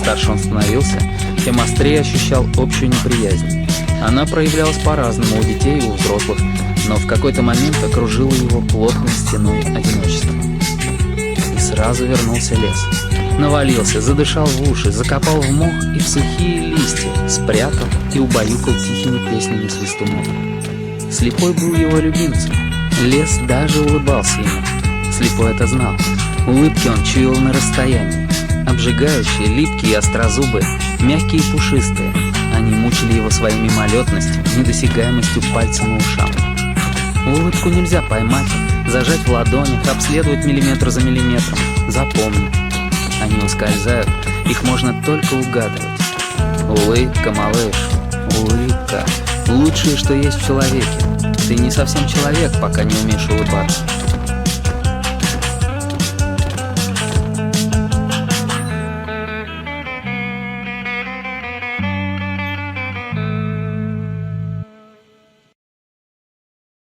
старше он становился, тем острее ощущал общую неприязнь. Она проявлялась по-разному у детей и у взрослых, но в какой-то момент окружила его плотной стеной одиночества. И сразу вернулся лес. Навалился, задышал в уши, закопал в мох и в сухие листья, спрятал и убаюкал тихими песнями свистунов. Слепой был его любимцем. Лес даже улыбался ему. Слепой это знал. Улыбки он чуял на расстоянии. Обжигающие, липкие и острозубые, мягкие и пушистые. Они мучили его своей мимолетностью, недосягаемостью пальца на ушам. Улыбку нельзя поймать, зажать в ладонях, обследовать миллиметр за миллиметром. Запомни. Они ускользают, их можно только угадывать. Улыбка, малыш, улыбка. Лучшее, что есть в человеке. Ты не совсем человек, пока не умеешь улыбаться.